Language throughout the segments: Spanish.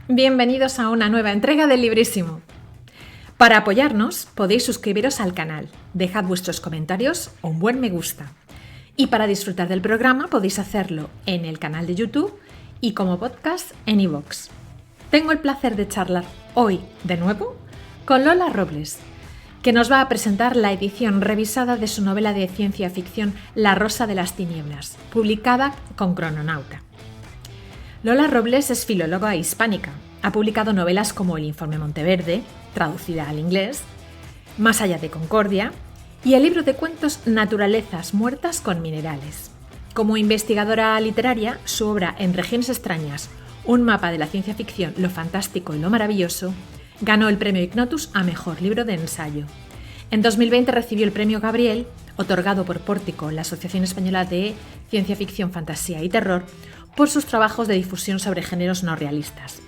Bienvenidos a una nueva entrega del Librísimo. Para apoyarnos podéis suscribiros al canal, dejad vuestros comentarios o un buen me gusta. Y para disfrutar del programa podéis hacerlo en el canal de YouTube y como podcast en iVoox. Tengo el placer de charlar hoy, de nuevo, con Lola Robles, que nos va a presentar la edición revisada de su novela de ciencia ficción La Rosa de las Tinieblas, publicada con Crononauta. Lola Robles es filóloga hispánica. Ha publicado novelas como El Informe Monteverde, traducida al inglés, Más allá de Concordia y el libro de cuentos Naturalezas muertas con minerales. Como investigadora literaria, su obra En regiones extrañas, un mapa de la ciencia ficción, lo fantástico y lo maravilloso, ganó el premio Ignotus a Mejor Libro de Ensayo. En 2020 recibió el premio Gabriel, otorgado por Pórtico, la Asociación Española de Ciencia Ficción, Fantasía y Terror, por sus trabajos de difusión sobre géneros no realistas.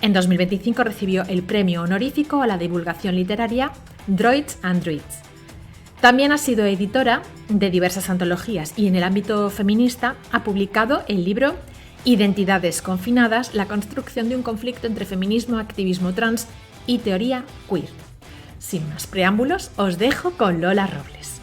En 2025 recibió el premio honorífico a la divulgación literaria Droids and Druids. También ha sido editora de diversas antologías y en el ámbito feminista ha publicado el libro Identidades confinadas, la construcción de un conflicto entre feminismo, activismo trans y teoría queer. Sin más preámbulos, os dejo con Lola Robles.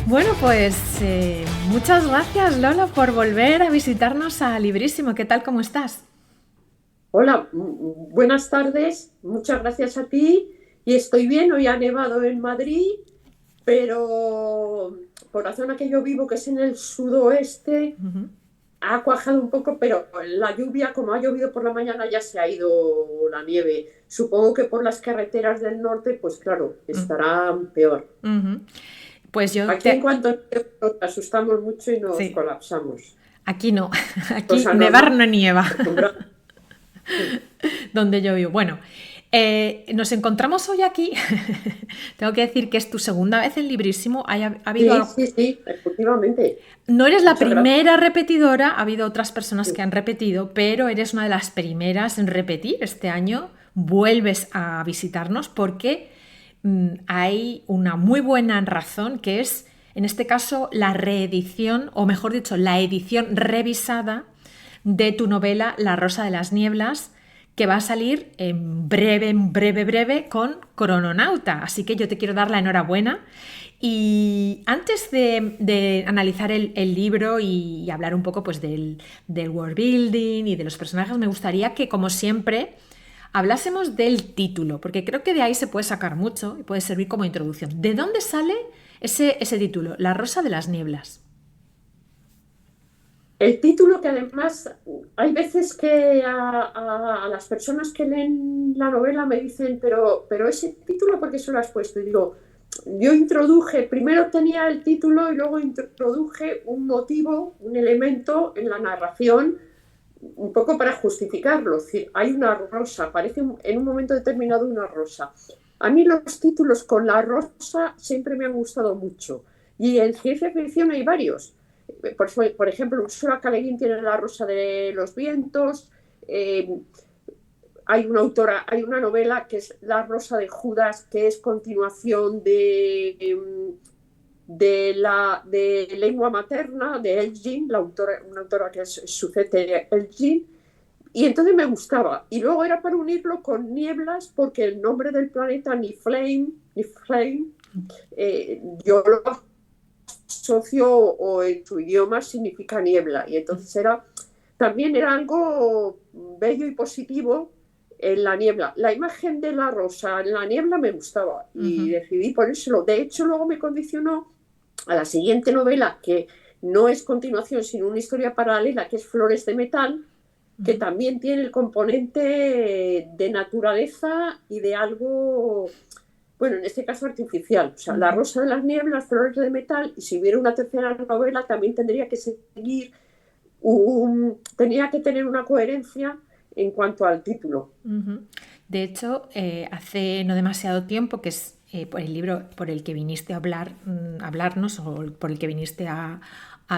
Bueno, pues muchas gracias, Lola, por volver a visitarnos a Librísimo. ¿Qué tal? ¿Cómo estás? Hola, buenas tardes, muchas gracias a ti. Y estoy bien, hoy ha nevado en Madrid, pero por la zona que yo vivo, que es en el sudoeste, ha cuajado un poco, pero la lluvia, como ha llovido por la mañana, ya se ha ido la nieve. Supongo que por las carreteras del norte, pues claro, estará peor. Pues Aquí en cuanto nos asustamos mucho y nos Sí, colapsamos. aquí no. Aquí Cosa nevar normal, no nieva, acostumbrada. donde yo vivo. Bueno, nos encontramos hoy aquí. Tengo que decir que es tu segunda vez en Librísimo. Ha habido Sí, sí, sí, efectivamente. No eres la Muchas gracias. primera repetidora, ha habido otras personas que han repetido, pero eres una de las primeras en repetir. Este año vuelves a visitarnos porque hay una muy buena razón, que es, en este caso, la reedición, o mejor dicho, la edición revisada de tu novela La Rosa de las Nieblas, que va a salir en breve con Crononauta. Así que yo te quiero dar la enhorabuena. Y antes de analizar el libro y hablar un poco pues, del world building y de los personajes, me gustaría que, como siempre, hablásemos del título, porque creo que de ahí se puede sacar mucho y puede servir como introducción. ¿De dónde sale ese título, La Rosa de las Nieblas? El título, que además hay veces que a las personas que leen la novela me dicen, pero ese título, ¿por qué se lo has puesto? Y digo, yo introduje, primero tenía el título y luego introduje un motivo, un elemento en la narración, un poco para justificarlo. Es decir, hay una rosa, aparece en un momento determinado una rosa. A mí los títulos con la rosa siempre me han gustado mucho. Y en ciencia ficción hay varios. Por ejemplo, Ursula K. Le Guin tiene La Rosa de los Vientos. Hay una novela que es La Rosa de Judas, que es continuación de Lengua Materna, de Elgin, una autora que es Suzette Elgin. Y entonces me gustaba. Y luego era para unirlo con Nieblas, porque el nombre del planeta, Niflheim, yo lo asocio o en su idioma significa niebla. Y entonces también era algo bello y positivo en la niebla. La imagen de la rosa en la niebla me gustaba y decidí ponérselo. De hecho, luego me condicionó a la siguiente novela, que no es continuación, sino una historia paralela, que es Flores de Metal, que también tiene el componente de naturaleza y de algo bueno, en este caso artificial. O sea, La rosa de las nieblas, Flores de metal, y si hubiera una tercera novela también tendría que seguir tenía que tener una coherencia en cuanto al título. Ujú. De hecho, hace no demasiado tiempo, que es por el libro por el que viniste a hablarnos o por el que viniste a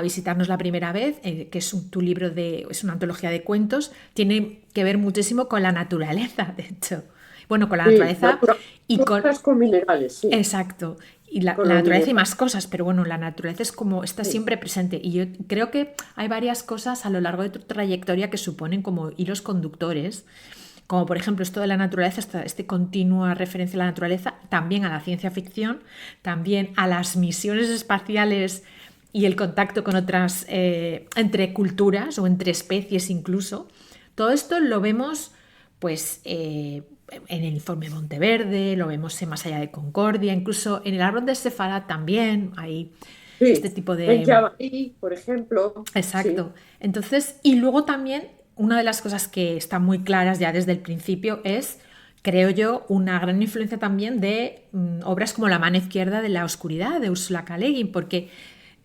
visitarnos la primera vez, que es tu libro es una antología de cuentos, tiene que ver muchísimo con la naturaleza, de hecho. Bueno, con la Sí, naturaleza y con... naturalezas con minerales, sí, Exacto. Y la, con la los naturaleza y minerales. más cosas, pero bueno, la naturaleza es como está Sí, siempre presente. Y yo creo que hay varias cosas a lo largo de tu trayectoria que suponen como hilos conductores, como por ejemplo esto de la naturaleza, este continua referencia a la naturaleza, también a la ciencia ficción, también a las misiones espaciales y el contacto con otras, entre culturas o entre especies incluso. Todo esto lo vemos pues en el informe Monteverde, lo vemos en Más allá de Concordia, incluso en el árbol de Sefarad también hay este sí. tipo En de... Jabalí, por ejemplo, sí, Exacto. Entonces, y luego también una de las cosas que están muy claras ya desde el principio es, creo yo, una gran influencia también de obras como La mano izquierda de la oscuridad de Ursula K. Le Guin, porque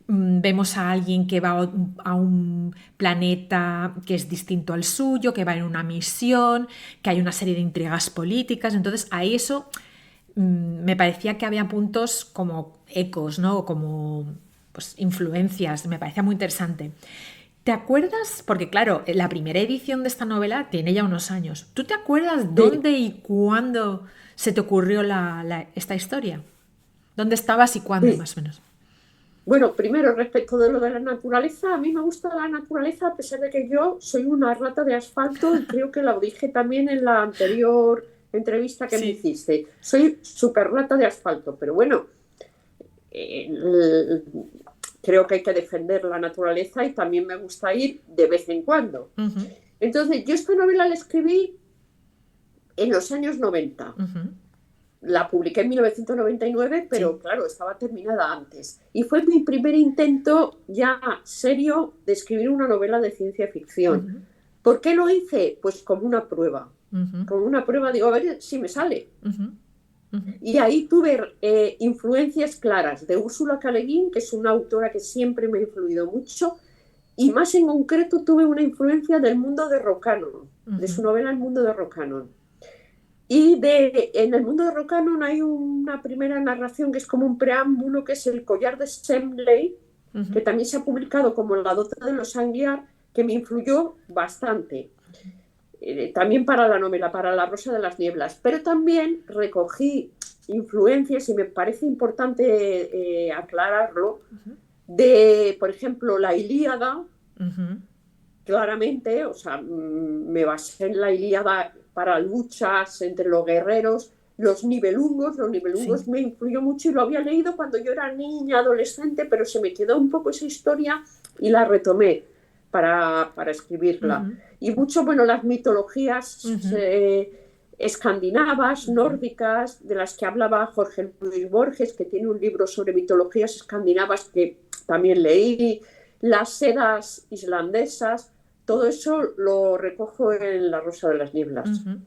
vemos a alguien que va a un planeta que es distinto al suyo, que va en una misión, que hay una serie de intrigas políticas, entonces ahí eso me parecía que había puntos como ecos, ¿no? Como pues, influencias, me parecía muy interesante. ¿Te acuerdas? Porque claro, la primera edición de esta novela tiene ya unos años. ¿Tú te acuerdas sí. dónde y cuándo se te ocurrió esta historia? ¿Dónde estabas y cuándo, Sí. más o menos? Bueno, primero, respecto de lo de la naturaleza, a mí me gusta la naturaleza a pesar de que yo soy una rata de asfalto y creo que lo dije también en la anterior entrevista que me Sí. hiciste. Soy súper rata de asfalto, pero bueno, eh, creo que hay que defender la naturaleza y también me gusta ir de vez en cuando. Ujú, Entonces, yo esta novela la escribí en los años 90. ujú, La publiqué en 1999, pero sí. claro, estaba terminada antes. Y fue mi primer intento ya serio de escribir una novela de ciencia ficción. Ujú, ¿Por qué lo hice? Pues como una prueba. ujú, Como una prueba, digo, a ver si me sale. ujú, ujú, Y ahí tuve influencias claras de Úrsula K. Le Guin, que es una autora que siempre me ha influido mucho, y más en concreto tuve una influencia del mundo de Rocanon, de ujú, su novela El mundo de Rocanon. En el mundo de Rocanon hay una primera narración que es como un preámbulo, que es el collar de Semley, ujú, que también se ha publicado como La Dota de los Anguiar, que me influyó bastante. También para la novela, para La Rosa de las Nieblas. Pero también recogí influencias, y me parece importante aclararlo, de, por ejemplo, la Ilíada, ujú. claramente, o sea, me basé en la Ilíada para luchas entre los guerreros, los Sí. Nibelungos me influyó mucho y lo había leído cuando yo era niña, adolescente, pero se me quedó un poco esa historia y la retomé para escribirla. Ujú, Y mucho, bueno, las mitologías ujú, escandinavas, ujú. nórdicas, de las que hablaba Jorge Luis Borges, que tiene un libro sobre mitologías escandinavas que también leí, las sedas islandesas, todo eso lo recojo en La Rosa de las Nieblas. Ujú.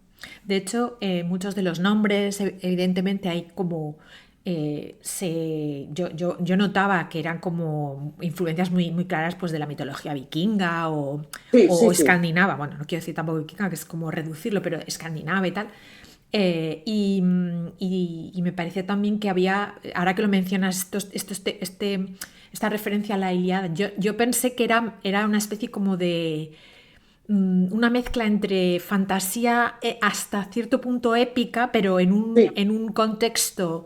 De hecho, muchos de los nombres, evidentemente hay como... yo notaba que eran como influencias muy, muy claras pues, de la mitología vikinga Sí, o sí, sí. escandinava. Bueno, no quiero decir tampoco vikinga, que es como reducirlo, pero escandinava y tal. Y me parecía también que había, ahora que lo mencionas, esta referencia a la Ilíada, yo pensé que era una especie como de una mezcla entre fantasía hasta cierto punto épica, pero Sí, en un contexto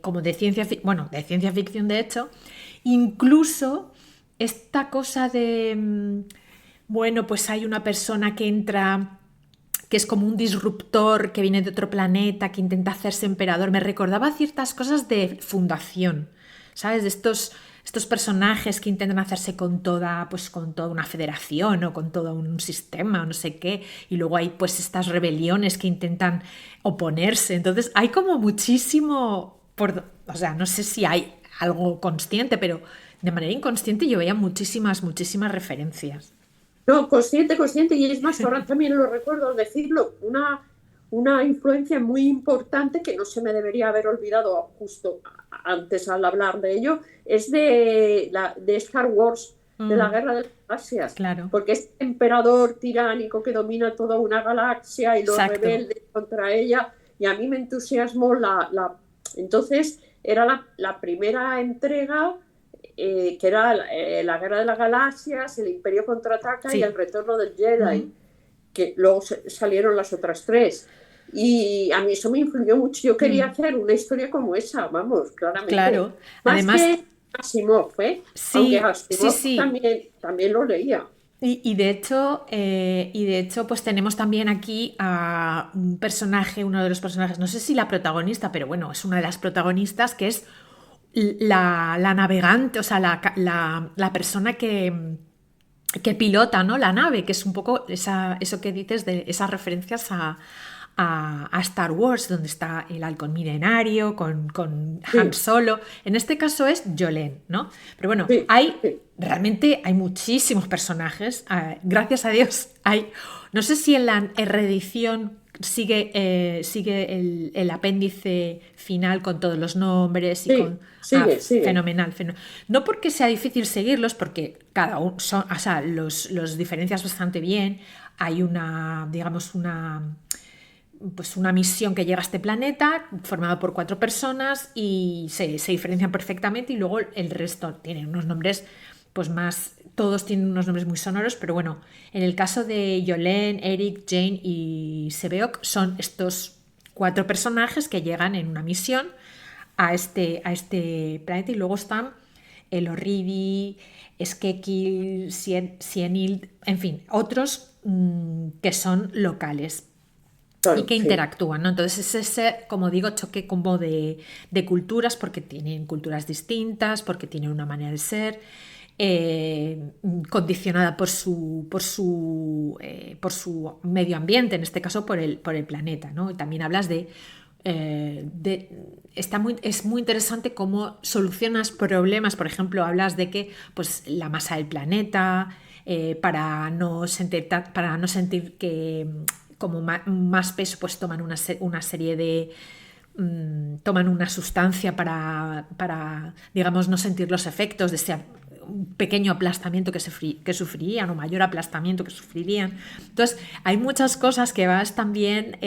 como de bueno, de ciencia ficción de hecho, incluso esta cosa de, bueno, pues hay una persona que entra que es como un disruptor que viene de otro planeta, que intenta hacerse emperador. Me recordaba ciertas cosas de Fundación, ¿sabes? De estos personajes que intentan hacerse pues, con toda una federación o con todo un sistema o no sé qué. Y luego hay pues estas rebeliones que intentan oponerse. Entonces hay como muchísimo, o sea, no sé si hay algo consciente, pero de manera inconsciente yo veía muchísimas, muchísimas referencias. no, consciente, consciente, y es más, ahora también lo recuerdo al decirlo, una influencia muy importante que no se me debería haber olvidado justo antes al hablar de ello, es de Star Wars, de la Guerra de las Galaxias, Claro, porque es el emperador tiránico que domina toda una galaxia y los exacto. rebeldes contra ella, y a mí me entusiasmó entonces era la primera entrega, que era la Guerra de las Galaxias, el Imperio contraataca y el Sí. Retorno del Jedi, Ujú. que luego salieron las otras tres. Y a mí eso me influyó mucho. Yo quería Mm. hacer una historia como esa, vamos, claramente. Claro. Más Además, que Asimov, ¿eh? Aunque sí, sí, Asimov sí. también lo leía. Y de hecho, pues tenemos también aquí a un personaje, uno de los personajes, no sé si la protagonista, pero bueno, es una de las protagonistas, que es la navegante, o sea, la persona que pilota, ¿no? La nave, que es un poco eso que dices de esas referencias a Star Wars, donde está el halcón milenario con Han Sí, Solo. En este caso es Jolene, ¿no? Pero bueno, sí, sí. realmente hay muchísimos personajes. Gracias a Dios hay. No sé si en la reedición sigue el apéndice final con todos los nombres y Sí, con. sigue. Fenomenal, no porque sea difícil seguirlos, porque cada uno son, o sea, los diferencias bastante bien. Hay digamos, pues una misión que llega a este planeta formada por 4 personas y se diferencian perfectamente y luego el resto tienen unos nombres pues más, todos tienen unos nombres muy sonoros, pero bueno, en el caso de Yolene, Eric, Jane y Sebeok son estos 4 personajes que llegan en una misión a este planeta y luego están el Orridi, Skekil, Sienil, en fin, otros que son locales y Claro, que sí. interactúan, ¿no? Entonces es ese, como digo, choque como de culturas, porque tienen culturas distintas, porque tienen una manera de ser, condicionada por su medio ambiente, en este caso por el planeta, ¿no? Y también hablas es muy interesante cómo solucionas problemas, por ejemplo, hablas de que pues, la masa del planeta, para no sentir que como más peso, pues toman una serie de toman una sustancia para, digamos, no sentir los efectos de ese pequeño aplastamiento que sufrirían o mayor aplastamiento que sufrirían. Entonces, hay muchas cosas que vas también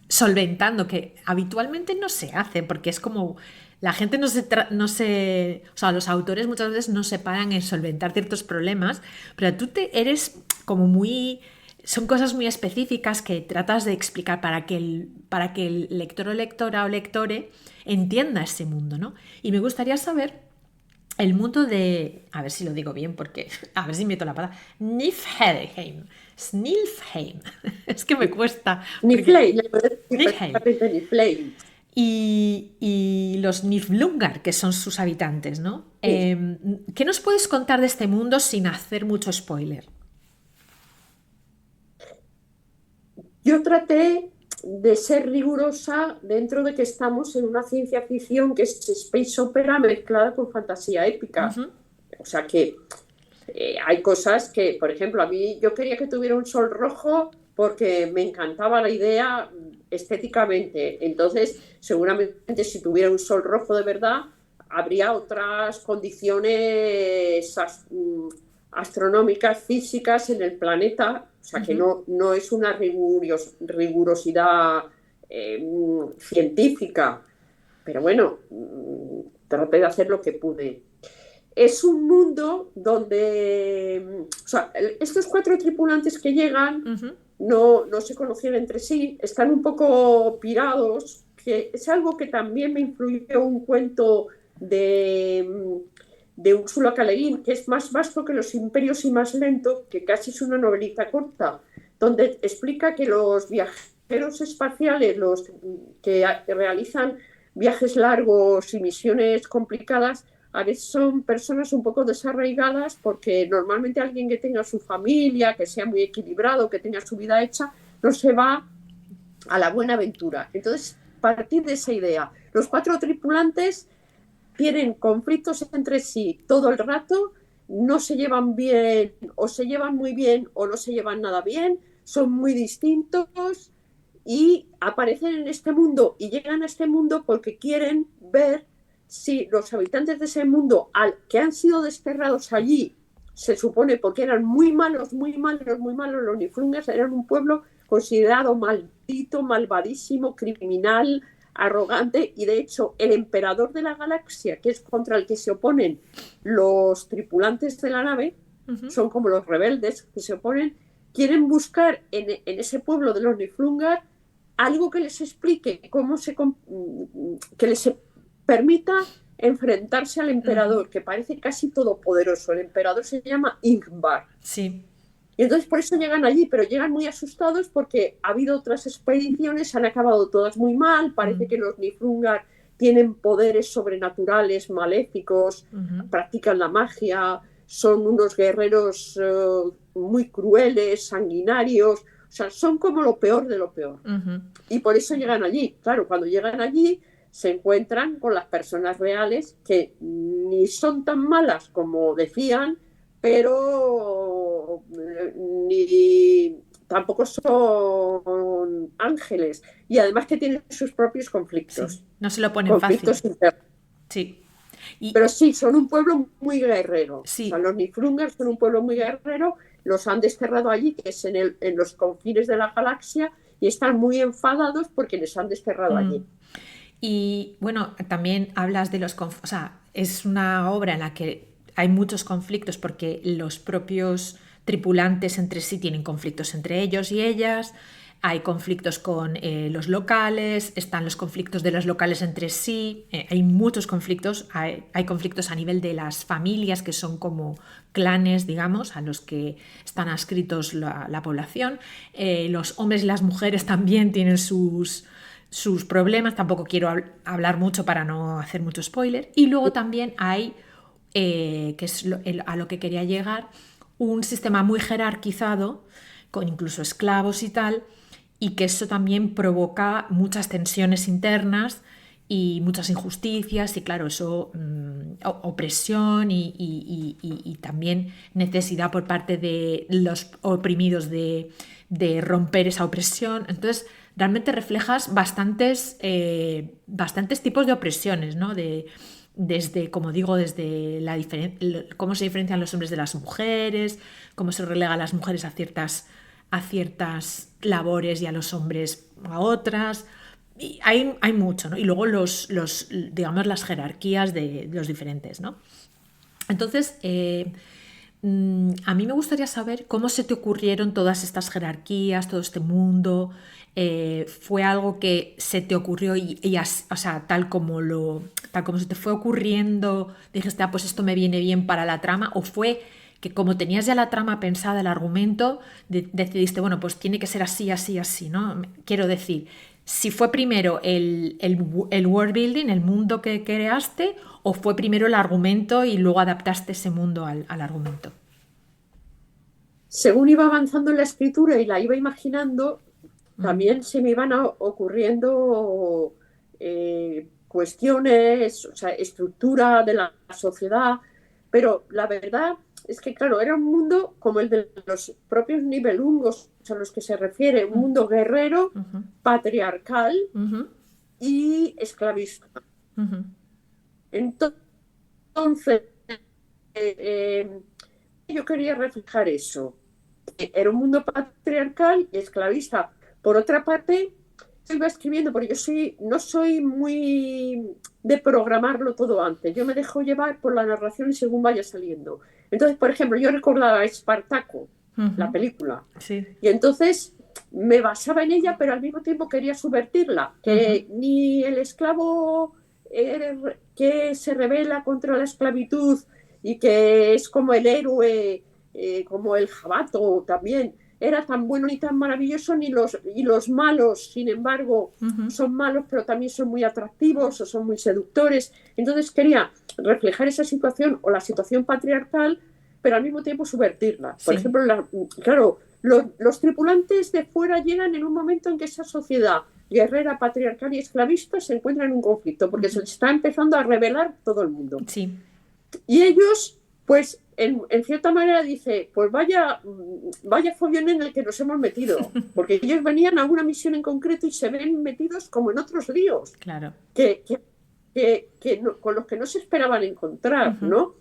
solventando que habitualmente no se hace porque es como la gente o sea, los autores muchas veces no se paran en solventar ciertos problemas, pero tú eres como son cosas muy específicas que tratas de explicar para que el lector o lectora o lectore entienda ese mundo, ¿no? Y me gustaría saber el mundo a ver si lo digo bien, porque, a ver si meto la palabra, Niflheim, Snilfheim, es que me cuesta, Ni porque Flame, le puedes decir Niflheim, perfectamente ni Flame. y los Niflungar, que son sus habitantes, ¿no? Sí. ¿Qué nos puedes contar de este mundo sin hacer mucho spoiler? Yo traté de ser rigurosa dentro de que estamos en una ciencia ficción que es space opera mezclada con fantasía épica. Ujú. O sea que hay cosas que, por ejemplo, a mí yo quería que tuviera un sol rojo porque me encantaba la idea estéticamente. Entonces, seguramente si tuviera un sol rojo de verdad, habría otras condiciones astronómicas, físicas en el planeta. O sea que no es una rigurosidad científica. Pero bueno, traté de hacer lo que pude. Es un mundo donde, o sea, estos 4 tripulantes que llegan Ujú. no se conocían entre sí, están un poco pirados, que es algo que también me influyó un cuento de Úrsula K. Le Guin, que es más vasto que Los imperios y más lento, que casi es una novelita corta, donde explica que los viajeros espaciales, los que realizan viajes largos y misiones complicadas, a veces son personas un poco desarraigadas porque normalmente alguien que tenga su familia, que sea muy equilibrado, que tenga su vida hecha, no se va a la buena aventura. Entonces, partir de esa idea, los 4 tripulantes tienen conflictos entre sí todo el rato, no se llevan bien o se llevan muy bien o no se llevan nada bien, son muy distintos y aparecen en este mundo y llegan a este mundo porque quieren ver si los habitantes de ese mundo que han sido desterrados allí, se supone porque eran muy malos, muy malos, muy malos, los Niflungers eran un pueblo considerado maldito, malvadísimo, criminal, arrogante, y de hecho el emperador de la galaxia, que es contra el que se oponen los tripulantes de la nave, son como los rebeldes que se oponen, quieren buscar en ese pueblo de los Niflungar algo que les explique que les permita enfrentarse al emperador, que parece casi todopoderoso. El emperador se llama Ingvar. Sí. Y entonces por eso llegan allí, pero llegan muy asustados porque ha habido otras expediciones, han acabado todas muy mal, parece que los Niflungar tienen poderes sobrenaturales, maléficos, practican la magia, son unos guerreros muy crueles, sanguinarios, o sea, son como lo peor de lo peor. Y por eso llegan allí. Claro, cuando llegan allí se encuentran con las personas reales que ni son tan malas como decían, pero ni tampoco son ángeles. Y además que tienen sus propios conflictos. Sí, no se lo ponen conflictos fácil. internos. Sí. Pero sí, son un pueblo muy guerrero. Sí. O sea, los Niflungers son un pueblo muy guerrero, los han desterrado allí, que es en los confines de la galaxia, y están muy enfadados porque les han desterrado allí. Y bueno, también hablas de los conflictos, o sea, es una obra en la que hay muchos conflictos porque los propios tripulantes entre sí tienen conflictos entre ellos y ellas, hay conflictos con los locales, están los conflictos de los locales entre sí, hay muchos conflictos, hay conflictos a nivel de las familias que son como clanes, digamos, a los que están adscritos la población, los hombres y las mujeres también tienen sus problemas, tampoco quiero hablar mucho para no hacer mucho spoiler, y luego también hay, que es a lo que quería llegar, un sistema muy jerarquizado, con incluso esclavos y tal, y que eso también provoca muchas tensiones internas y muchas injusticias y claro, eso opresión y también necesidad por parte de los oprimidos de romper esa opresión. Entonces, realmente reflejas bastantes tipos de opresiones, ¿no? Desde, como digo, desde cómo se diferencian los hombres de las mujeres, cómo se relega a las mujeres a ciertas labores y a los hombres a otras. Y hay mucho, ¿no? Y luego digamos, las jerarquías de los diferentes, ¿no? Entonces, a mí me gustaría saber cómo se te ocurrieron todas estas jerarquías, todo este mundo. ¿Fue algo que se te ocurrió o sea, tal como se te fue ocurriendo, dijiste, pues esto me viene bien para la trama? ¿O fue que como tenías ya la trama pensada, el argumento, decidiste, bueno, pues tiene que ser así, así, así, ¿no? Quiero decir, si fue primero el world building, el mundo que creaste, o fue primero el argumento y luego adaptaste ese mundo al argumento. Según iba avanzando en la escritura y la iba imaginando, también se me iban ocurriendo cuestiones, o sea, estructura de la sociedad, pero la verdad es que, claro, era un mundo como el de los propios Nibelungos a los que se refiere, un mundo guerrero, patriarcal y esclavista. Entonces, yo quería reflejar eso. Era un mundo patriarcal y esclavista. Por otra parte, yo iba escribiendo, porque no soy muy de programarlo todo antes. Yo me dejo llevar por la narración según vaya saliendo. Entonces, por ejemplo, yo recordaba Espartaco, la película. Sí. Y entonces me basaba en ella, pero al mismo tiempo quería subvertirla. Que ni el esclavo que se rebela contra la esclavitud y que es como el héroe, como el jabato también, era tan bueno ni tan maravilloso, ni los malos, sin embargo, son malos, pero también son muy atractivos o son muy seductores. Entonces quería reflejar esa situación o la situación patriarcal, pero al mismo tiempo subvertirla. Por ejemplo, claro, los tripulantes de fuera llegan en un momento en que esa sociedad guerrera, patriarcal y esclavista se encuentra en un conflicto, porque se está empezando a rebelar todo el mundo. Sí. Y ellos, pues, en cierta manera dice, pues vaya follón en el que nos hemos metido, porque ellos venían a una misión en concreto y se ven metidos como en otros líos, Claro. con los que no se esperaban encontrar, ¿no?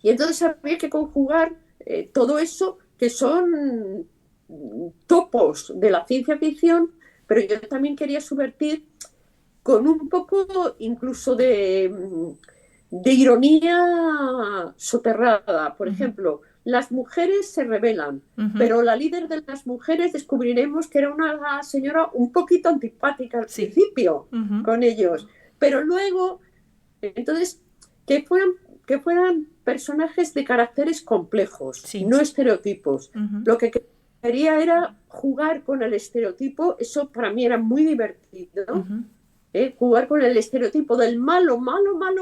Y entonces había que conjugar todo eso, que son topos de la ciencia ficción, pero yo también quería subvertir con un poco incluso de ironía soterrada. Por ejemplo, las mujeres se rebelan, pero la líder de las mujeres descubriremos que era una señora un poquito antipática al principio con ellos, pero luego, entonces, que fueran personajes de caracteres complejos, no estereotipos. Lo que quería era jugar con el estereotipo, eso para mí era muy divertido. Jugar con el estereotipo del malo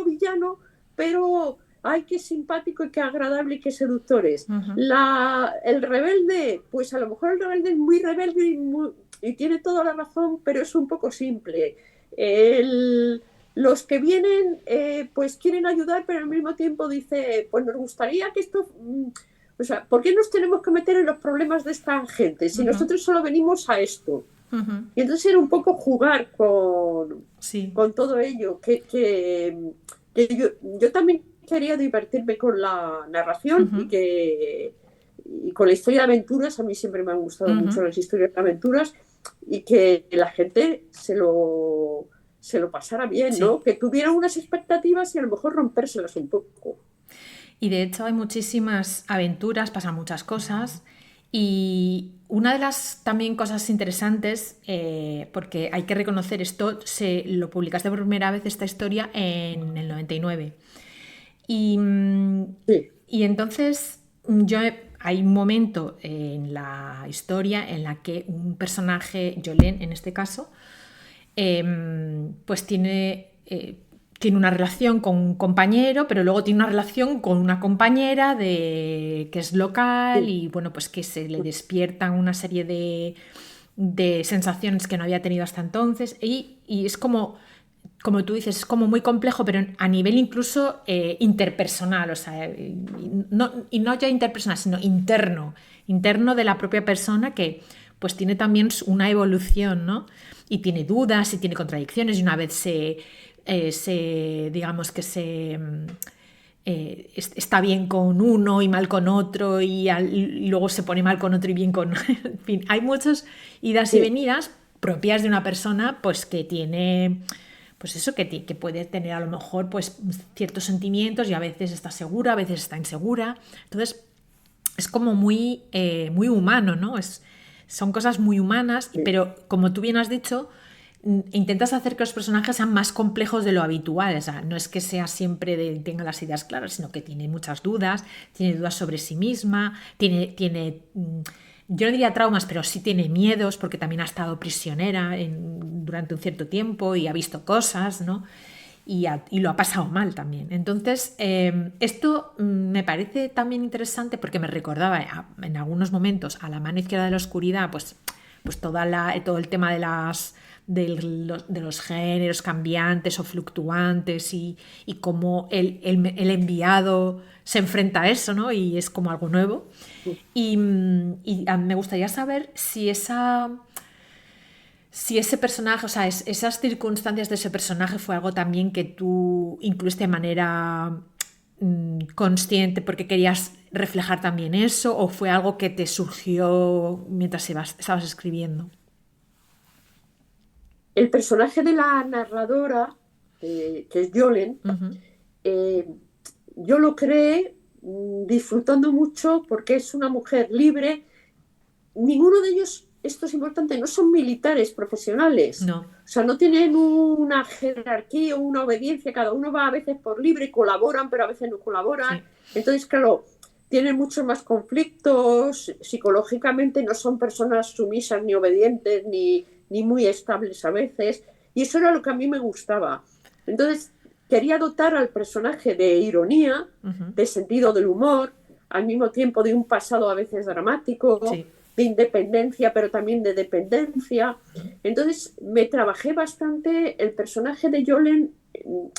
villano, pero ay, qué simpático y qué agradable y qué seductor es. El rebelde, pues a lo mejor el rebelde es muy rebelde y tiene toda la razón, pero es un poco simple. Los que vienen, pues quieren ayudar, pero al mismo tiempo dice, pues nos gustaría que esto... O sea, ¿por qué nos tenemos que meter en los problemas de esta gente si nosotros solo venimos a esto? Y entonces era un poco jugar con todo ello, que yo también quería divertirme con la narración y con la historia de aventuras. A mí siempre me han gustado mucho las historias de aventuras y que la gente se lo pasara bien, ¿no? Que tuviera unas expectativas y a lo mejor rompérselas un poco. Y de hecho hay muchísimas aventuras, pasan muchas cosas. Y una de las también cosas interesantes, porque hay que reconocer esto, lo publicaste por primera vez esta historia en el 99. Y entonces hay un momento en la historia en la que un personaje, Jolene en este caso, pues tiene una relación con un compañero, pero luego tiene una relación con una compañera que es local y bueno, pues que se le despiertan una serie de sensaciones que no había tenido hasta entonces y es como tú dices, es como muy complejo, pero a nivel incluso interpersonal, o sea, y no ya interpersonal, sino interno de la propia persona que pues tiene también una evolución, ¿no? Y tiene dudas y tiene contradicciones y una vez digamos que está bien con uno y mal con otro y luego se pone mal con otro y bien con... En fin, hay muchas idas y venidas propias de una persona pues que tiene... Pues eso, que puede tener a lo mejor pues ciertos sentimientos y a veces está segura, a veces está insegura. Entonces es como muy humano, ¿no? Son cosas muy humanas, pero como tú bien has dicho, intentas hacer que los personajes sean más complejos de lo habitual. O sea, no es que sea siempre tenga las ideas claras, sino que tiene muchas dudas, tiene dudas sobre sí misma, tiene yo no diría traumas, pero sí tiene miedos porque también ha estado prisionera durante un cierto tiempo y ha visto cosas, ¿no? Y lo ha pasado mal también. Entonces, esto me parece también interesante porque me recordaba en algunos momentos a La mano izquierda de la oscuridad, pues todo el tema de los géneros cambiantes o fluctuantes y cómo el enviado se enfrenta a eso, ¿no? Y es como algo nuevo. Y me gustaría saber si ese personaje, o sea, esas circunstancias de ese personaje fue algo también que tú incluiste de manera consciente porque querías reflejar también eso, o fue algo que te surgió mientras estabas escribiendo. El personaje de la narradora, que es Jolene, yo lo creé disfrutando mucho porque es una mujer libre. Ninguno de ellos, esto es importante, no son militares profesionales. No. O sea, no tienen una jerarquía o una obediencia. Cada uno va a veces por libre y colaboran, pero a veces no colaboran. Sí. Entonces, claro, tienen muchos más conflictos. Psicológicamente no son personas sumisas ni obedientes ni muy estables a veces. Y eso era lo que a mí me gustaba. Entonces, quería dotar al personaje de ironía, de sentido del humor, al mismo tiempo de un pasado a veces dramático. Sí. de independencia, pero también de dependencia. Entonces me trabajé bastante el personaje de Yolen,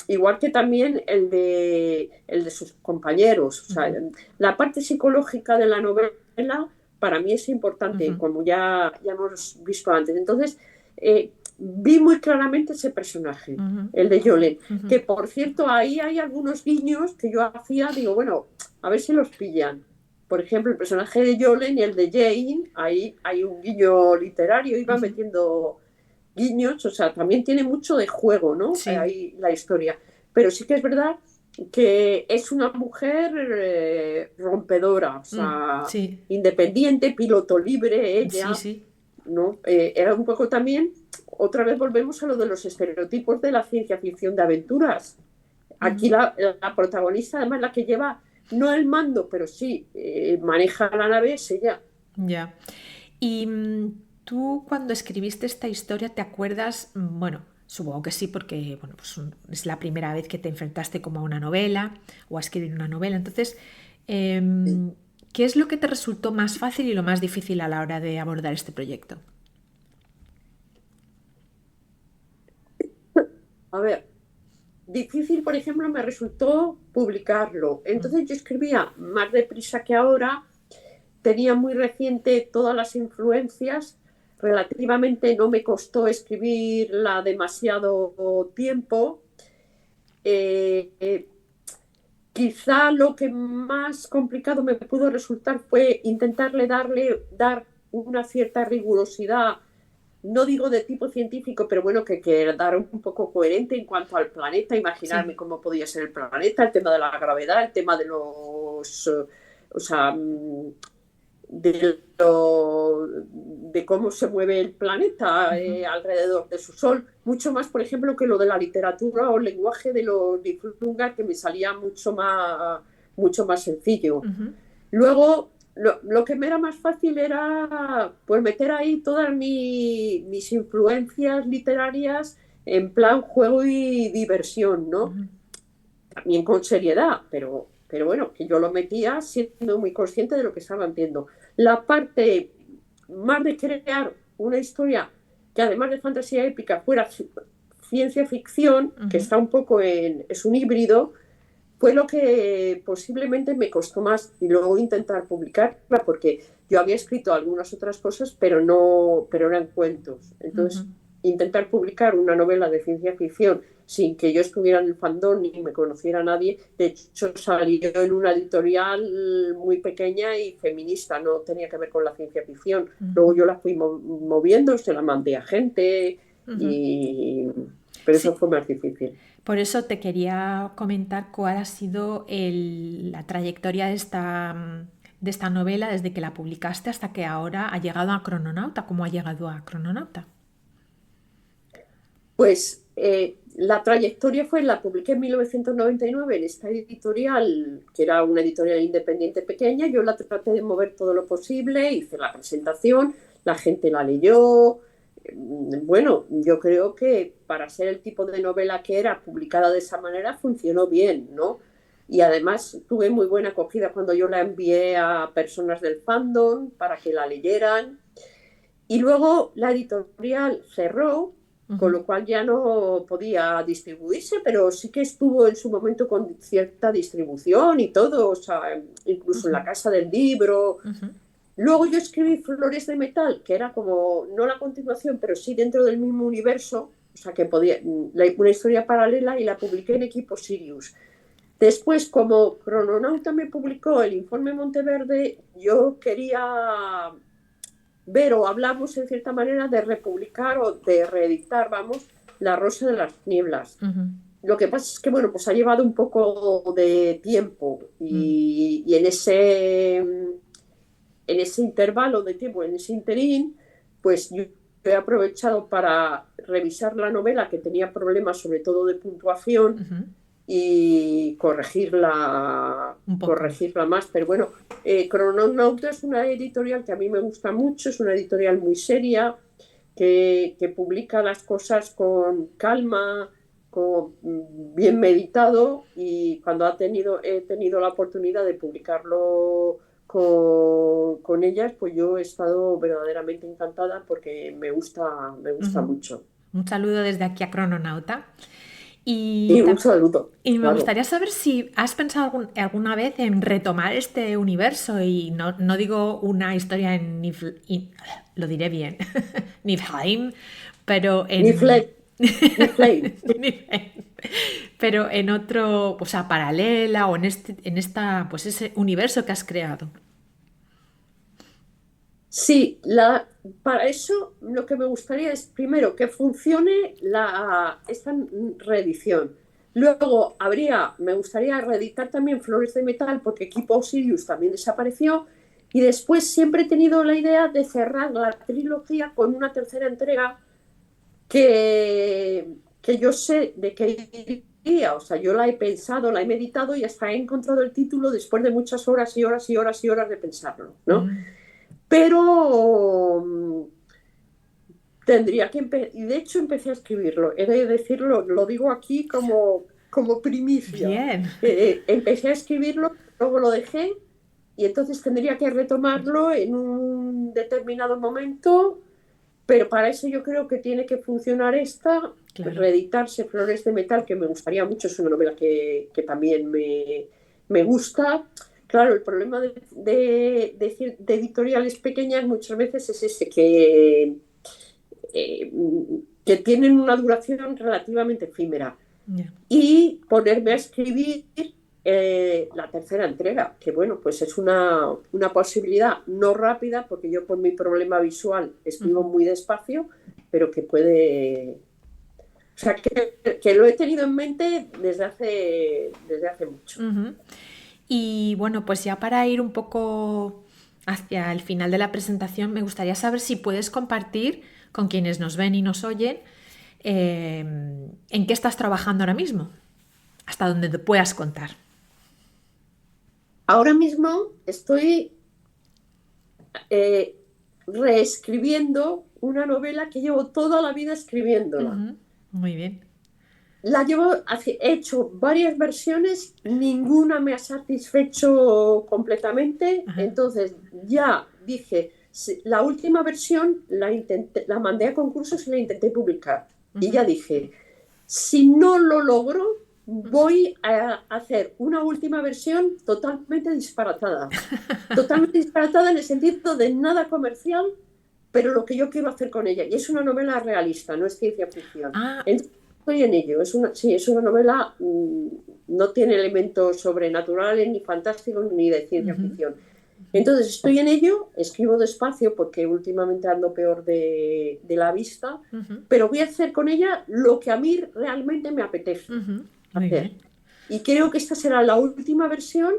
igual que también el de sus compañeros. O sea, la parte psicológica de la novela para mí es importante, como ya hemos visto antes. Entonces, vi muy claramente ese personaje, el de Yolen, que por cierto, ahí hay algunos guiños que yo hacía, digo, bueno, a ver si los pillan. Por ejemplo, el personaje de Yolen y el de Jane, ahí hay un guiño literario, iba metiendo guiños, o sea, también tiene mucho de juego, ¿no? Sí. Ahí la historia. Pero sí que es verdad que es una mujer rompedora, o sea, Sí, independiente, piloto libre, sí, ella, sí. ¿no? Era un poco también, otra vez volvemos a lo de los estereotipos de la ciencia ficción de aventuras. Aquí la protagonista, además, la que lleva, no el mando, pero sí maneja la nave, es ella. Ya. Y tú cuando escribiste esta historia, ¿te acuerdas? Bueno, supongo que sí, porque bueno, pues es la primera vez que te enfrentaste como a una novela o a escribir una novela. Entonces, ¿qué es lo que te resultó más fácil y lo más difícil a la hora de abordar este proyecto? A ver, difícil, por ejemplo, me resultó publicarlo. Entonces yo escribía más deprisa que ahora, tenía muy reciente todas las influencias, relativamente no me costó escribirla demasiado tiempo. Eh, eh, Quizá lo que más complicado me pudo resultar fue intentarle dar una cierta rigurosidad, no digo de tipo científico, pero bueno, que dar un poco coherente en cuanto al planeta, imaginarme Sí. cómo podía ser el planeta, el tema de la gravedad, el tema de o sea, de cómo se mueve el planeta alrededor de su sol, mucho más, por ejemplo, que lo de la literatura o el lenguaje de los Niflunga, que me salía mucho más sencillo. Luego, lo que me era más fácil era pues meter ahí todas mis influencias literarias en plan juego y diversión, ¿no? También con seriedad, pero bueno, que yo lo metía siendo muy consciente de lo que estaban viendo. La parte más de crear una historia que además de fantasía épica fuera ciencia ficción, que está un poco es un híbrido, fue lo que posiblemente me costó más y luego intentar publicarla porque yo había escrito algunas otras cosas, pero eran cuentos. Entonces, intentar publicar una novela de ciencia ficción sin que yo estuviera en el fandom ni me conociera nadie, de hecho salió en una editorial muy pequeña y feminista, no tenía que ver con la ciencia ficción. Luego yo la fui moviendo, se la mandé a gente, y... pero eso Sí, fue más difícil. por eso te quería comentar cuál ha sido la trayectoria de esta novela desde que la publicaste hasta que ahora ha llegado a Crononauta. ¿Cómo ha llegado a Crononauta? Pues la trayectoria la publiqué en 1999 en esta editorial, que era una editorial independiente pequeña. Yo la traté de mover todo lo posible, hice la presentación, la gente la leyó. Bueno, yo creo que para ser el tipo de novela que era, publicada de esa manera, funcionó bien, ¿no? Y además tuve muy buena acogida cuando yo la envié a personas del fandom para que la leyeran. Y luego la editorial cerró, con lo cual ya no podía distribuirse, pero sí que estuvo en su momento con cierta distribución y todo, o sea, incluso en la Casa del Libro. Luego yo escribí Flores de Metal, que era como, no la continuación, pero sí dentro del mismo universo, o sea, que podía, una historia paralela, y la publiqué en Equipo Sirius. Después, como Crononauta me publicó el Informe Monteverde, yo quería ver o hablamos en cierta manera de republicar o de reeditar, vamos, La Rosa de las Nieblas. Lo que pasa es que, bueno, pues ha llevado un poco de tiempo y en ese intervalo de tiempo, en ese interín, pues yo he aprovechado para revisar la novela, que tenía problemas sobre todo de puntuación, y Un poco más. corregirla más. Pero bueno, Crononauta es una editorial que a mí me gusta mucho, es una editorial muy seria, que publica las cosas con calma, bien meditado, y cuando he tenido la oportunidad de publicarlo con ellas, pues yo he estado verdaderamente encantada porque me gusta Ujú. mucho. Un saludo desde aquí a Crononauta. Y, Y un saludo, y me claro. gustaría saber si has pensado alguna vez en retomar este universo y no digo una historia en lo diré bien, Niflheim, pero Ni en Flame, ni Flame. Niflheim, pero en otro, o sea, paralela o en esta, pues ese universo que has creado. Sí, para eso lo que me gustaría es primero que funcione esta reedición. Luego me gustaría reeditar también Flores de Metal porque Equipo Osiris también desapareció. Y después siempre he tenido la idea de cerrar la trilogía con una tercera entrega que yo sé de qué iría. O sea, yo la he pensado, la he meditado y hasta he encontrado el título después de muchas horas y horas y horas y horas de pensarlo, ¿no? Mm, Pero tendría que y de hecho empecé a escribirlo, he de decirlo, lo digo aquí como primicia. bien. Empecé a escribirlo, luego lo dejé y entonces tendría que retomarlo en un determinado momento, pero para eso yo creo que tiene que funcionar Claro. reeditarse Flores de Metal, que me gustaría mucho, es una novela que también me gusta. Claro, el problema de editoriales pequeñas muchas veces es ese, eh, que tienen una duración relativamente efímera. Ya. Y ponerme a escribir la tercera entrega, que bueno, pues es una posibilidad no rápida, porque yo por mi problema visual escribo Ujú. muy despacio, pero que puede... O sea, que lo he tenido en mente desde hace mucho. Ujú. Y bueno, pues ya para ir un poco hacia el final de la presentación, me gustaría saber si puedes compartir con quienes nos ven y nos oyen en qué estás trabajando ahora mismo, hasta donde te puedas contar. Ahora mismo estoy eh, reescribiendo una novela que llevo toda la vida escribiéndola. Ujú. Muy bien. He hecho varias versiones, ninguna me ha satisfecho completamente, Ajá. entonces ya dije, la última versión la mandé a concursos y la intenté publicar. Y Ujú. ya dije, si no lo logro, voy a hacer una última versión totalmente disparatada en el sentido de nada comercial, pero lo que yo quiero hacer con ella. Y es una novela realista, no es ciencia ficción. Ah, Entonces, estoy en ello. Sí, es una novela, no tiene elementos sobrenaturales, ni fantásticos, ni de ciencia ujú, ficción. Entonces estoy en ello, escribo despacio porque últimamente ando peor de la vista, ujú, pero voy a hacer con ella lo que a mí realmente me apetece ujú. Muy hacer. bien. Y creo que esta será la última versión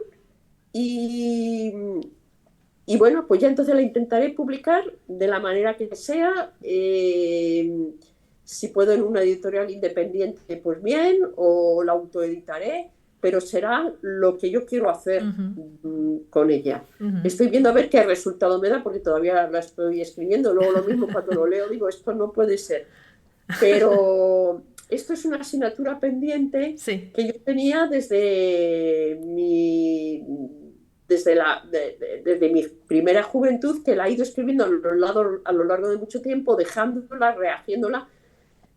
y, y bueno, pues ya entonces la intentaré publicar de la manera que sea. Si puedo en una editorial independiente, pues bien, o la autoeditaré, pero será lo que yo quiero hacer Ujú, con ella. ujú. Estoy viendo a ver qué resultado me da, porque todavía la estoy escribiendo. Luego lo mismo cuando lo leo, digo, esto no puede ser. Pero esto es una asignatura pendiente Sí. que yo tenía desde mi primera juventud, que la he ido escribiendo a lo largo de mucho tiempo, dejándola, rehaciéndola,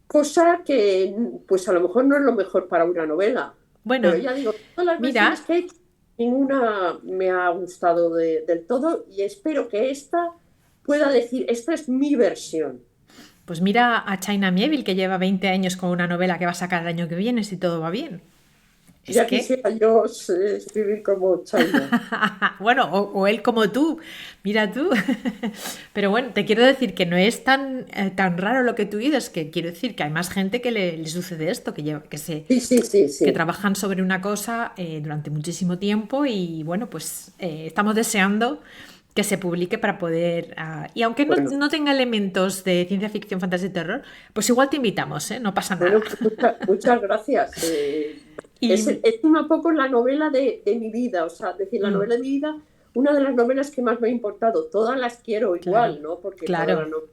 cosa que pues a lo mejor no es lo mejor para una novela. Pero Bueno, ya digo, todas las versiones mira, que he hecho, ninguna me ha gustado del todo y espero que esta pueda decir, esta es mi versión. pues mira a China Mieville que lleva 20 años con una novela que va a sacar el año que viene si todo va bien. Es Ya que quisiera yo escribir como China. bueno, o él como tú, mira tú. Pero bueno, te quiero decir que no es tan raro lo que tú dices, que quiero decir que hay más gente que le sucede esto, Sí, sí, sí, que sí. trabajan sobre una cosa durante muchísimo tiempo y bueno, pues estamos deseando que se publique para poder... y aunque Bueno, no tenga elementos de ciencia ficción, fantasía y terror, pues igual te invitamos, ¿eh? No pasa nada. bueno, pues muchas gracias. Es, Y es un poco la novela de mi vida, o sea, es decir, la mm, novela de mi vida, una de las novelas que más me ha importado. Todas las quiero claro, igual, ¿no? Porque todas claro, las novelas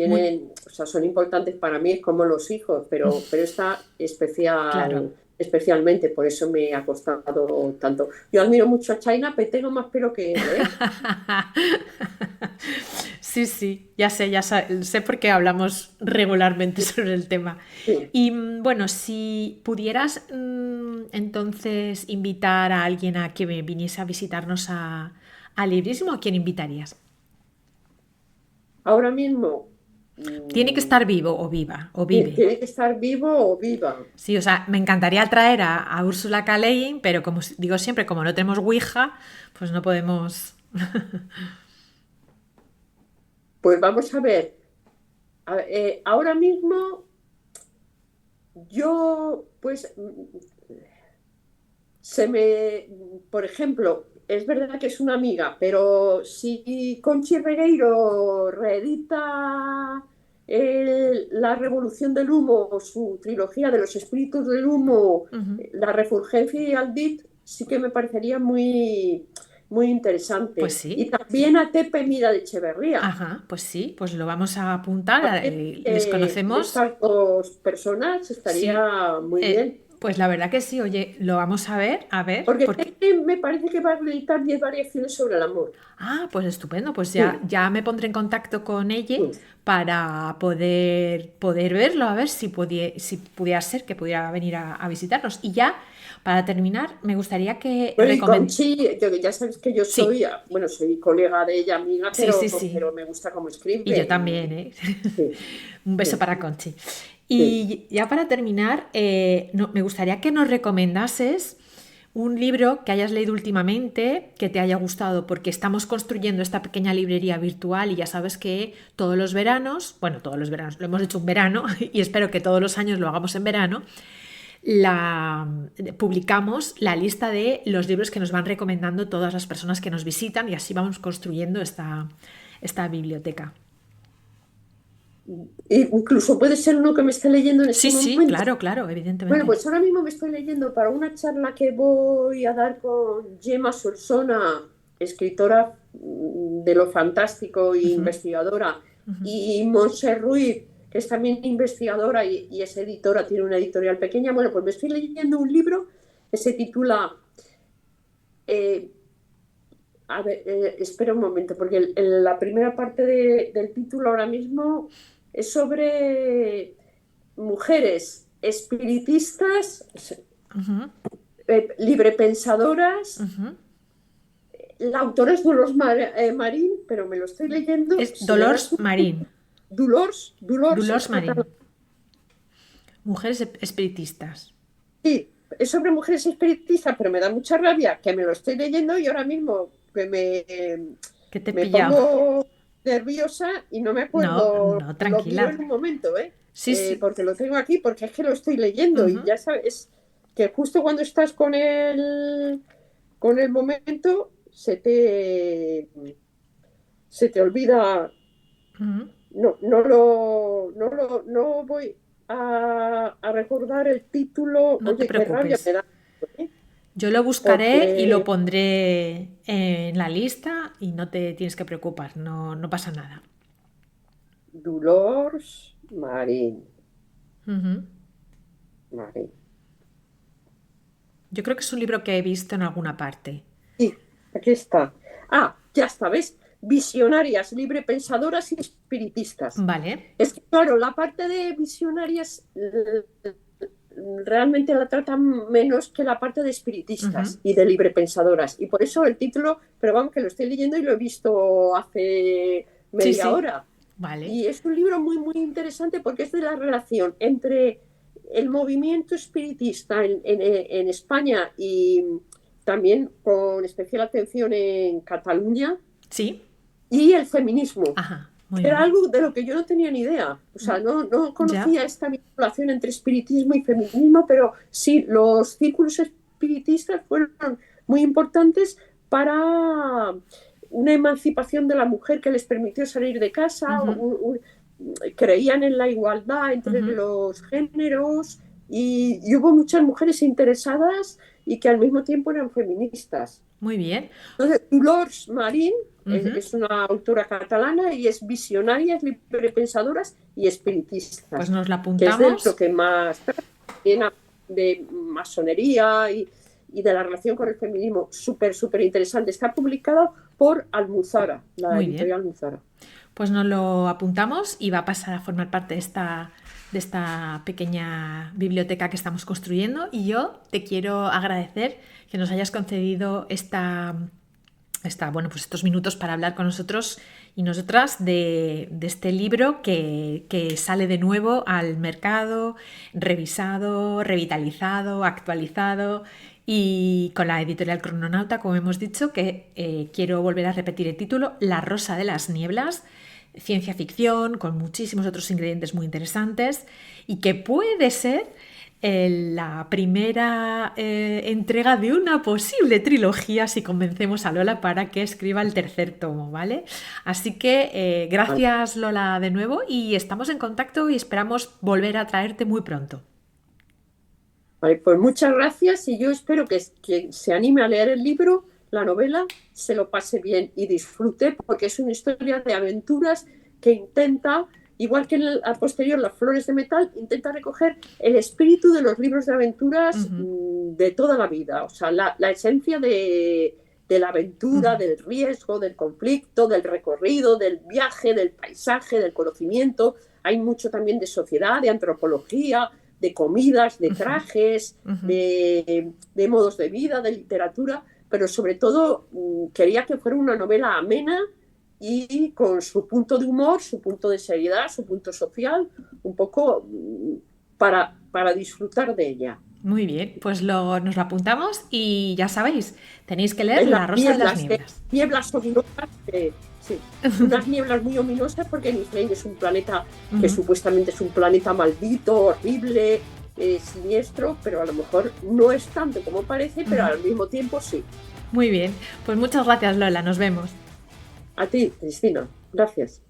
muy tienen, o sea, son importantes para mí, es como los hijos, pero esta claro. especial. especialmente, por eso me ha costado tanto. Yo admiro mucho a China, pero tengo más pelo que él, ¿eh? Sí, sí, ya sé por qué hablamos regularmente sobre el tema. Sí. Y bueno, si pudieras entonces invitar a alguien a que me viniese a visitarnos a Librismo, ¿a quién invitarías? Ahora mismo Tiene que estar vivo o viva, o vive. tiene que estar vivo o viva. Sí, o sea, me encantaría traer a Úrsula K. Le Guin, pero como digo siempre, como no tenemos Ouija, pues no podemos. Pues vamos a ver. Ahora mismo yo, pues, por ejemplo, es verdad que es una amiga, pero si Conchi Regueiro reedita La Revolución del Humo, su trilogía de los espíritus del humo, Ujú. La Refulgencia y Aldit, sí que me parecería muy, muy Pues interesante. Y sí, también a Tepe Mira de Echeverría. ajá, pues sí, pues lo vamos a apuntar. También, Les conocemos. estas dos personas Sí, estaría muy bien. pues la verdad que sí, oye, lo vamos a ver, Porque porque... me parece que va a reeditar 10 variaciones sobre el amor. Ah, pues estupendo, pues Sí, ya me pondré en contacto con ella sí. para poder verlo, a ver si pudiera ser que pudiera venir a visitarnos. Y ya, para terminar, me gustaría que Bueno, y Conchi, ya sabes que yo soy, Sí, bueno, soy colega de ella, amiga, sí, sí, pero sí. me gusta cómo Y yo escribe. también, ¿eh? Sí, Un beso sí, para Conchi. sí. Y ya para terminar, me gustaría que nos recomendases un libro que hayas leído últimamente, que te haya gustado, porque estamos construyendo esta pequeña librería virtual y ya sabes que todos los veranos, bueno, todos los veranos, lo hemos hecho un verano y espero que todos los años lo hagamos en verano, la, publicamos la lista de los libros que nos van recomendando todas las personas que nos visitan y así vamos construyendo esta biblioteca. Incluso puede ser uno que me esté leyendo en este Sí, sí, momento. claro, claro, Bueno, evidentemente. pues ahora mismo me estoy leyendo para una charla que voy a dar con Gemma Solsona, escritora de lo fantástico e Ujú, investigadora, ujú. y Montse Ruiz, que es también investigadora y es editora, tiene una editorial pequeña. Bueno, pues me estoy leyendo un libro que se titula, eh, a ver, espera un momento, porque la primera parte del título ahora mismo es sobre mujeres espiritistas, Ujú, librepensadoras. ujú. La autora es Marín, pero me lo estoy leyendo. Es Si me das Dolors Marín. Dolors Dolors es Marín. catalán. Mujeres espiritistas. Sí, es sobre mujeres espiritistas, pero me da mucha rabia que me lo estoy leyendo y ahora mismo que ¿Qué te he me pillado? pongo nerviosa y no me No, acuerdo, no, lo miro tranquila. en un momento, ¿eh? Sí, sí. Porque lo tengo aquí, porque es que lo estoy leyendo y Ujú, ya sabes que justo cuando estás con el momento se te olvida. ujú. No voy a recordar el título. No te Oye, qué rabia me preocupes. da, ¿eh? Yo lo buscaré y lo Porque pondré en la lista y no te tienes que preocupar, no, no pasa nada. Dolors Marín. Ujú. Marín. Yo creo que es un libro que he visto en alguna parte. Sí, aquí está. Ya está, ¿ves? Visionarias, librepensadoras y espiritistas. Vale. Es que, claro, la parte de visionarias realmente la tratan menos que la parte de Ujú. espiritistas y de librepensadoras. Y por eso el título, pero vamos, que lo estoy leyendo y lo he visto hace Sí, media sí. hora. Vale. Y es un libro muy, muy interesante porque es de la relación entre el movimiento espiritista en España y también con especial atención en Cataluña Sí. y el feminismo. Ajá. Muy Era bien. algo de lo que yo no tenía ni idea. O sea, no Ya. conocía esta vinculación entre espiritismo y feminismo, pero sí, los círculos espiritistas fueron muy importantes para una emancipación de la mujer que les permitió salir de casa, Ujú, creían en la igualdad entre ujú. los géneros y hubo muchas mujeres interesadas y que al mismo tiempo eran feministas. Muy bien. Entonces, Dolors Marín Ujú. es una autora catalana y es visionaria, es librepensadoras y Pues espiritistas, nos la que es de lo apuntamos. que más... Bien, de masonería y de la relación con el feminismo, súper, súper interesante. Está publicado por Almuzara, la Muy editorial bien. Almuzara. Pues nos lo apuntamos y va a pasar a formar parte de esta pequeña biblioteca que estamos construyendo. Y yo te quiero agradecer que nos hayas concedido bueno, pues estos minutos para hablar con nosotros y nosotras de este libro que sale de nuevo al mercado, revisado, revitalizado, actualizado y con la editorial Crononauta, como hemos dicho, que quiero volver a repetir el título, La Rosa de las Nieblas, ciencia ficción con muchísimos otros ingredientes muy interesantes y que puede ser la primera entrega de una posible trilogía si convencemos a Lola para que escriba el tercer tomo, ¿vale? Así que Vale. gracias Lola de nuevo y estamos en contacto y esperamos volver a traerte muy pronto. Vale, pues muchas gracias y yo espero que quien se anime a leer el libro, la novela, se lo pase bien y disfrute, porque es una historia de aventuras que intenta, igual que a posterior Las Flores de Metal, intenta recoger el espíritu de los libros de aventuras Ujú, de toda la vida, o sea, la esencia de la aventura, ujú, del riesgo, del conflicto, del recorrido, del viaje, del paisaje, del conocimiento. Hay mucho también de sociedad, de antropología, de comidas, de ujú, trajes, ujú. de modos de vida, de literatura, pero sobre todo quería que fuera una novela amena y con su punto de humor, su punto de seriedad, su punto social, un poco para disfrutar de ella. Muy bien, pues nos lo apuntamos y ya sabéis, tenéis que leer En las La Rosa de las que Nieblas. nieblas ominosas, sí, unas nieblas muy ominosas porque Niflheim es un planeta que Ujú. supuestamente es un planeta maldito, horrible, siniestro, pero a lo mejor no es tanto como parece, pero Ujú. al mismo tiempo sí. Muy bien, pues muchas gracias Lola, nos vemos. A ti, Cristina, gracias.